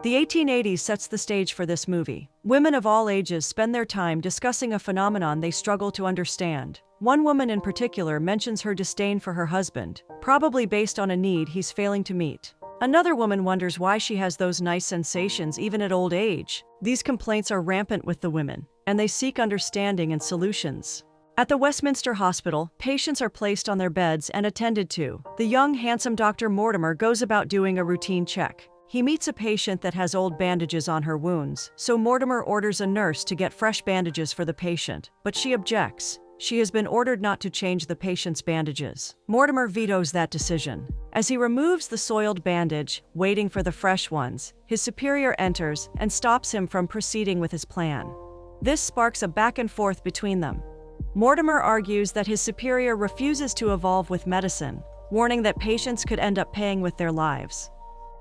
The 1880s sets the stage for this movie. Women of all ages spend their time discussing a phenomenon they struggle to understand. One woman in particular mentions her disdain for her husband, probably based on a need he's failing to meet. Another woman wonders why she has those nice sensations even at old age. These complaints are rampant with the women, and they seek understanding and solutions. At the Westminster Hospital, patients are placed on their beds and attended to. The young, handsome Dr. Mortimer goes about doing a routine check. He meets a patient that has old bandages on her wounds, so Mortimer orders a nurse to get fresh bandages for the patient, but she objects. She has been ordered not to change the patient's bandages. Mortimer vetoes that decision. As he removes the soiled bandage, waiting for the fresh ones, his superior enters and stops him from proceeding with his plan. This sparks a back and forth between them. Mortimer argues that his superior refuses to evolve with medicine, warning that patients could end up paying with their lives.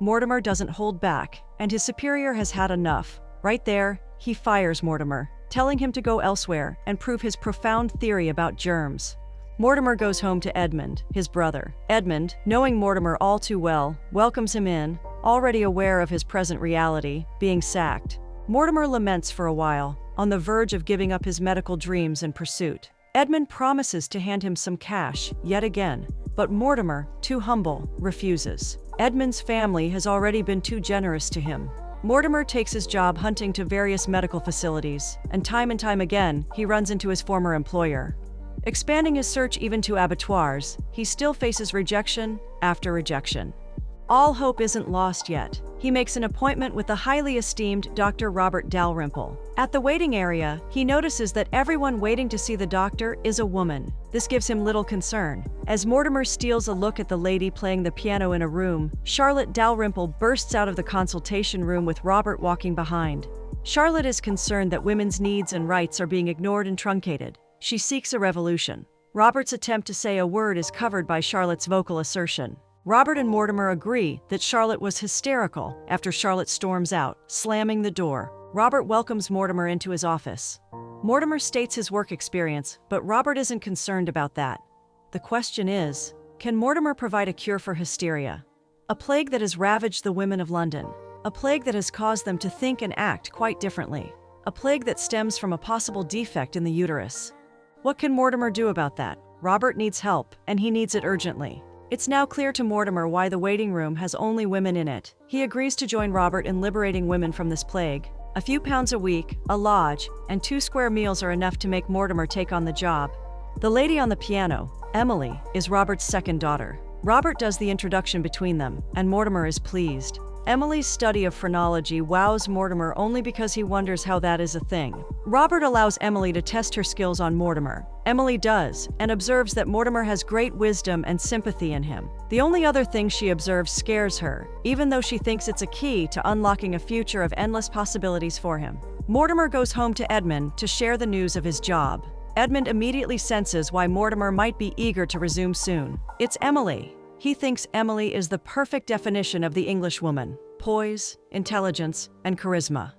Mortimer doesn't hold back, and his superior has had enough. Right there, he fires Mortimer, telling him to go elsewhere and prove his profound theory about germs. Mortimer goes home to Edmund, his brother. Edmund, knowing Mortimer all too well, welcomes him in, already aware of his present reality, being sacked. Mortimer laments for a while, on the verge of giving up his medical dreams and pursuit. Edmund promises to hand him some cash, yet again, but Mortimer, too humble, refuses. Edmund's family has already been too generous to him. Mortimer takes his job hunting to various medical facilities, and time again, he runs into his former employer. Expanding his search even to abattoirs, he still faces rejection after rejection. All hope isn't lost yet. He makes an appointment with the highly esteemed Dr. Robert Dalrymple. At the waiting area, he notices that everyone waiting to see the doctor is a woman. This gives him little concern. As Mortimer steals a look at the lady playing the piano in a room, Charlotte Dalrymple bursts out of the consultation room with Robert walking behind. Charlotte is concerned that women's needs and rights are being ignored and truncated. She seeks a revolution. Robert's attempt to say a word is covered by Charlotte's vocal assertion. Robert and Mortimer agree that Charlotte was hysterical after Charlotte storms out, slamming the door. Robert welcomes Mortimer into his office. Mortimer states his work experience, but Robert isn't concerned about that. The question is, can Mortimer provide a cure for hysteria? A plague that has ravaged the women of London. A plague that has caused them to think and act quite differently. A plague that stems from a possible defect in the uterus. What can Mortimer do about that? Robert needs help, and he needs it urgently. It's now clear to Mortimer why the waiting room has only women in it. He agrees to join Robert in liberating women from this plague. A few pounds a week, a lodge, and 2 square meals are enough to make Mortimer take on the job. The lady on the piano, Emily, is Robert's second daughter. Robert does the introduction between them, and Mortimer is pleased. Emily's study of phrenology wows Mortimer only because he wonders how that is a thing. Robert allows Emily to test her skills on Mortimer. Emily does, and observes that Mortimer has great wisdom and sympathy in him. The only other thing she observes scares her, even though she thinks it's a key to unlocking a future of endless possibilities for him. Mortimer goes home to Edmund to share the news of his job. Edmund immediately senses why Mortimer might be eager to resume soon. It's Emily. He thinks Emily is the perfect definition of the English woman: poise, intelligence, and charisma.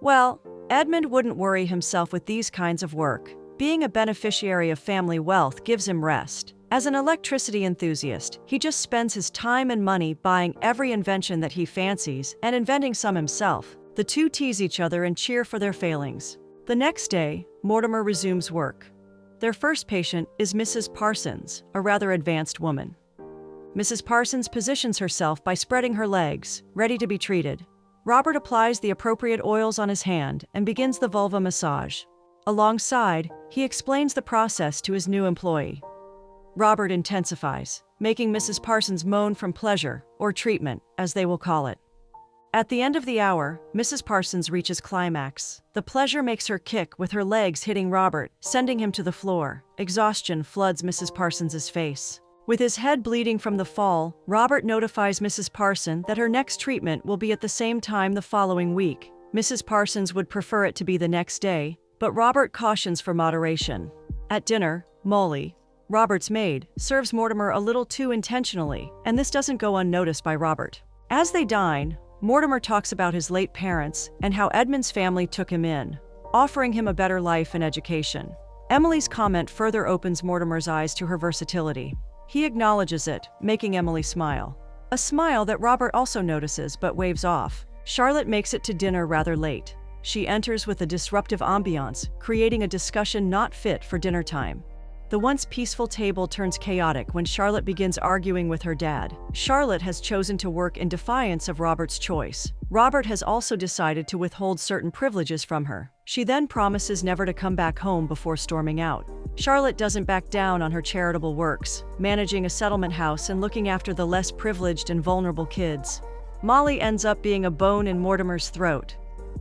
Well, Edmund wouldn't worry himself with these kinds of work. Being a beneficiary of family wealth gives him rest. As an electricity enthusiast, he just spends his time and money buying every invention that he fancies and inventing some himself. The two tease each other and cheer for their failings. The next day, Mortimer resumes work. Their first patient is Mrs. Parsons, a rather advanced woman. Mrs. Parsons positions herself by spreading her legs, ready to be treated. Robert applies the appropriate oils on his hand and begins the vulva massage. Alongside, he explains the process to his new employee. Robert intensifies, making Mrs. Parsons moan from pleasure, or treatment, as they will call it. At the end of the hour, Mrs. Parsons reaches climax. The pleasure makes her kick with her legs hitting Robert, sending him to the floor. Exhaustion floods Mrs. Parsons' face. With his head bleeding from the fall, Robert notifies Mrs. Parsons that her next treatment will be at the same time the following week. Mrs. Parsons would prefer it to be the next day, but Robert cautions for moderation. At dinner, Molly, Robert's maid, serves Mortimer a little too intentionally, and this doesn't go unnoticed by Robert. As they dine, Mortimer talks about his late parents and how Edmund's family took him in, offering him a better life and education. Emily's comment further opens Mortimer's eyes to her versatility. He acknowledges it, making Emily smile. A smile that Robert also notices but waves off. Charlotte makes it to dinner rather late. She enters with a disruptive ambiance, creating a discussion not fit for dinner time. The once peaceful table turns chaotic when Charlotte begins arguing with her dad. Charlotte has chosen to work in defiance of Robert's choice. Robert has also decided to withhold certain privileges from her. She then promises never to come back home before storming out. Charlotte doesn't back down on her charitable works, managing a settlement house and looking after the less privileged and vulnerable kids. Molly ends up being a bone in Mortimer's throat.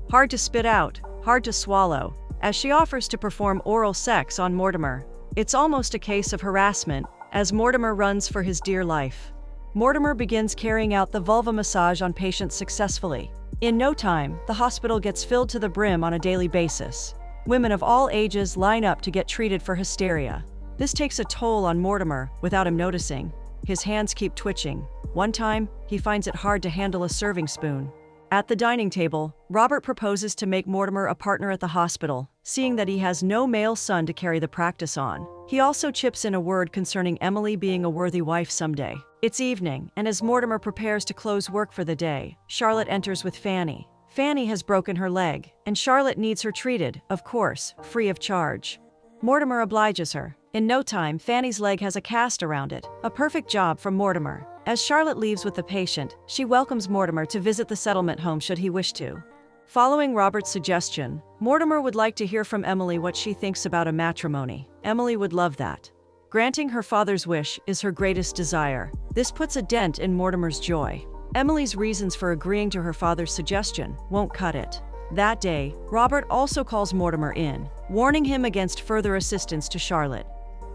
Hard to spit out, hard to swallow, as she offers to perform oral sex on Mortimer. It's almost a case of harassment, as Mortimer runs for his dear life. Mortimer begins carrying out the vulva massage on patients successfully. In no time, the hospital gets filled to the brim on a daily basis. Women of all ages line up to get treated for hysteria. This takes a toll on Mortimer without him noticing. His hands keep twitching. One time, he finds it hard to handle a serving spoon. At the dining table, Robert proposes to make Mortimer a partner at the hospital, seeing that he has no male son to carry the practice on. He also chips in a word concerning Emily being a worthy wife someday. It's evening, and as Mortimer prepares to close work for the day, Charlotte enters with Fanny. Fanny has broken her leg, and Charlotte needs her treated, of course, free of charge. Mortimer obliges her. In no time, Fanny's leg has a cast around it, a perfect job from Mortimer. As Charlotte leaves with the patient, she welcomes Mortimer to visit the settlement home should he wish to. Following Robert's suggestion, Mortimer would like to hear from Emily what she thinks about a matrimony. Emily would love that. Granting her father's wish is her greatest desire. This puts a dent in Mortimer's joy. Emily's reasons for agreeing to her father's suggestion won't cut it. That day, Robert also calls Mortimer in, warning him against further assistance to Charlotte.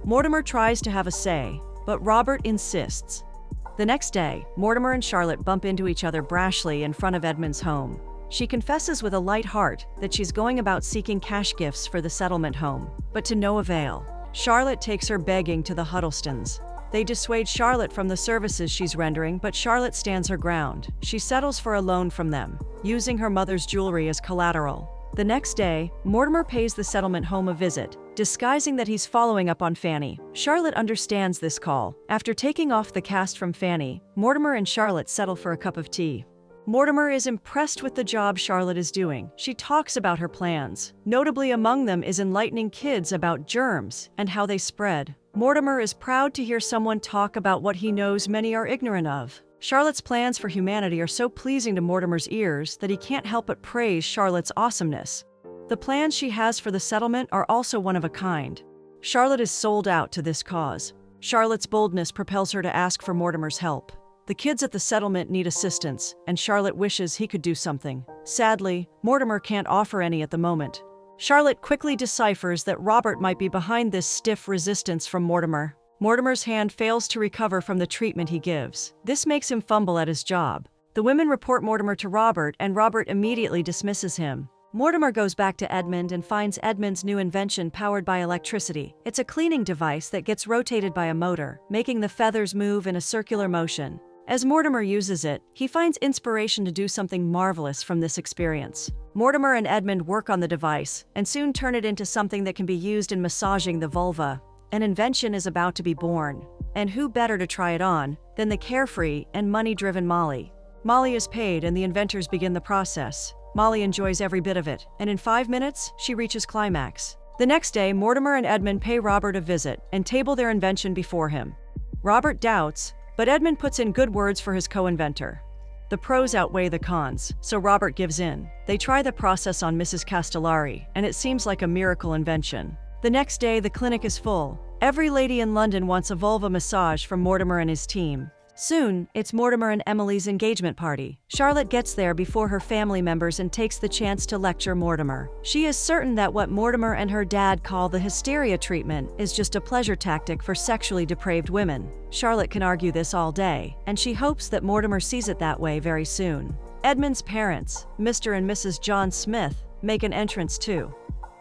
Mortimer tries to have a say, but Robert insists. The next day, Mortimer and Charlotte bump into each other brashly in front of Edmund's home. She confesses with a light heart that she's going about seeking cash gifts for the settlement home, but to no avail. Charlotte takes her begging to the Huddlestons. They dissuade Charlotte from the services she's rendering, but Charlotte stands her ground. She settles for a loan from them, using her mother's jewelry as collateral. The next day, Mortimer pays the settlement home a visit, disguising that he's following up on Fanny. Charlotte understands this call. After taking off the cast from Fanny, Mortimer and Charlotte settle for a cup of tea. Mortimer is impressed with the job Charlotte is doing. She talks about her plans. Notably among them is enlightening kids about germs and how they spread. Mortimer is proud to hear someone talk about what he knows many are ignorant of. Charlotte's plans for humanity are so pleasing to Mortimer's ears that he can't help but praise Charlotte's awesomeness. The plans she has for the settlement are also one of a kind. Charlotte is sold out to this cause. Charlotte's boldness propels her to ask for Mortimer's help. The kids at the settlement need assistance, and Charlotte wishes he could do something. Sadly, Mortimer can't offer any at the moment. Charlotte quickly deciphers that Robert might be behind this stiff resistance from Mortimer. Mortimer's hand fails to recover from the treatment he gives. This makes him fumble at his job. The women report Mortimer to Robert, and Robert immediately dismisses him. Mortimer goes back to Edmund and finds Edmund's new invention powered by electricity. It's a cleaning device that gets rotated by a motor, making the feathers move in a circular motion. As Mortimer uses it, he finds inspiration to do something marvelous from this experience. Mortimer and Edmund work on the device, and soon turn it into something that can be used in massaging the vulva. An invention is about to be born. And who better to try it on than the carefree and money-driven Molly? Molly is paid and the inventors begin the process. Molly enjoys every bit of it, and in 5 minutes, she reaches climax. The next day, Mortimer and Edmund pay Robert a visit and table their invention before him. Robert doubts, but Edmund puts in good words for his co-inventor. The pros outweigh the cons, so Robert gives in. They try the process on Mrs. Castellari, and it seems like a miracle invention. The next day, the clinic is full. Every lady in London wants a vulva massage from Mortimer and his team. Soon, it's Mortimer and Emily's engagement party. Charlotte gets there before her family members and takes the chance to lecture Mortimer. She is certain that what Mortimer and her dad call the hysteria treatment is just a pleasure tactic for sexually depraved women. Charlotte can argue this all day, and she hopes that Mortimer sees it that way very soon. Edmund's parents, Mr. and Mrs. John Smith, make an entrance too.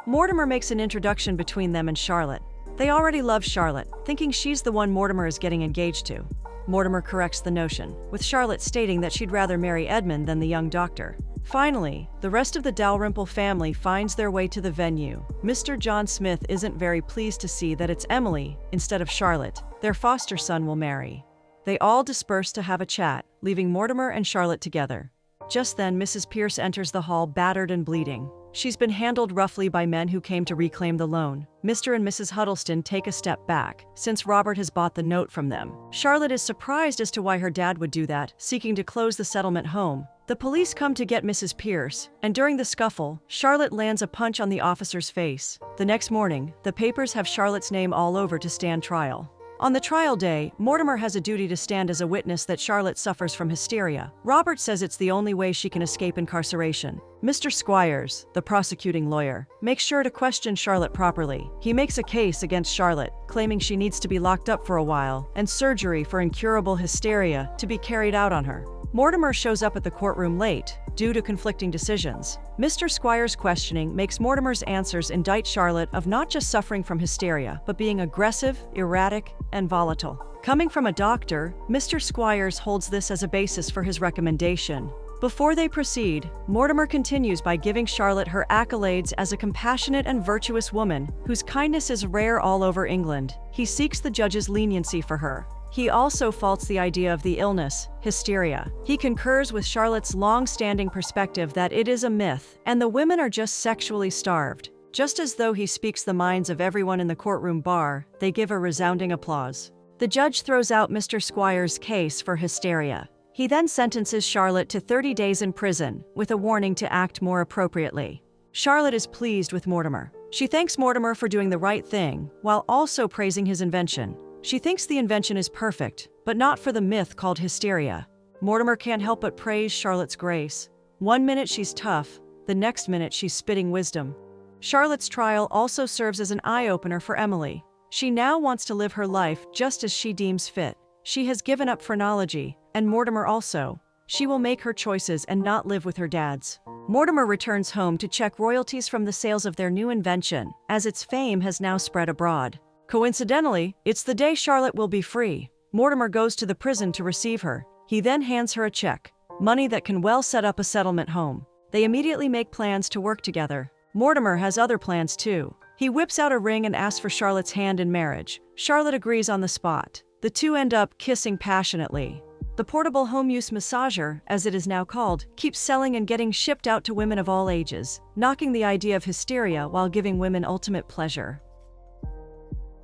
Mortimer makes an introduction between them and Charlotte. They already love Charlotte, thinking she's the one Mortimer is getting engaged to. Mortimer corrects the notion, with Charlotte stating that she'd rather marry Edmund than the young doctor. Finally, the rest of the Dalrymple family finds their way to the venue. Mr. John Smith isn't very pleased to see that it's Emily, instead of Charlotte, their foster son will marry. They all disperse to have a chat, leaving Mortimer and Charlotte together. Just then, Mrs. Pierce enters the hall battered and bleeding. She's been handled roughly by men who came to reclaim the loan. Mr. and Mrs. Huddleston take a step back, since Robert has bought the note from them. Charlotte is surprised as to why her dad would do that, seeking to close the settlement home. The police come to get Mrs. Pierce, and during the scuffle, Charlotte lands a punch on the officer's face. The next morning, the papers have Charlotte's name all over to stand trial. On the trial day, Mortimer has a duty to stand as a witness that Charlotte suffers from hysteria. Robert says it's the only way she can escape incarceration. Mr. Squires, the prosecuting lawyer, makes sure to question Charlotte properly. He makes a case against Charlotte, claiming she needs to be locked up for a while, and surgery for incurable hysteria to be carried out on her. Mortimer shows up at the courtroom late, due to conflicting decisions. Mr. Squires' questioning makes Mortimer's answers indict Charlotte of not just suffering from hysteria, but being aggressive, erratic, and volatile. Coming from a doctor, Mr. Squires holds this as a basis for his recommendation. Before they proceed, Mortimer continues by giving Charlotte her accolades as a compassionate and virtuous woman whose kindness is rare all over England. He seeks the judge's leniency for her. He also faults the idea of the illness, hysteria. He concurs with Charlotte's long-standing perspective that it is a myth, and the women are just sexually starved. Just as though he speaks the minds of everyone in the courtroom bar, they give a resounding applause. The judge throws out Mr. Squires' case for hysteria. He then sentences Charlotte to 30 days in prison, with a warning to act more appropriately. Charlotte is pleased with Mortimer. She thanks Mortimer for doing the right thing, while also praising his invention. She thinks the invention is perfect, but not for the myth called hysteria. Mortimer can't help but praise Charlotte's grace. One minute she's tough, the next minute she's spitting wisdom. Charlotte's trial also serves as an eye-opener for Emily. She now wants to live her life just as she deems fit. She has given up phrenology, and Mortimer also. She will make her choices and not live with her dad's. Mortimer returns home to check royalties from the sales of their new invention, as its fame has now spread abroad. Coincidentally, it's the day Charlotte will be free. Mortimer goes to the prison to receive her. He then hands her a check, money that can well set up a settlement home. They immediately make plans to work together. Mortimer has other plans too. He whips out a ring and asks for Charlotte's hand in marriage. Charlotte agrees on the spot. The two end up kissing passionately. The portable home-use massager, as it is now called, keeps selling and getting shipped out to women of all ages, knocking the idea of hysteria while giving women ultimate pleasure.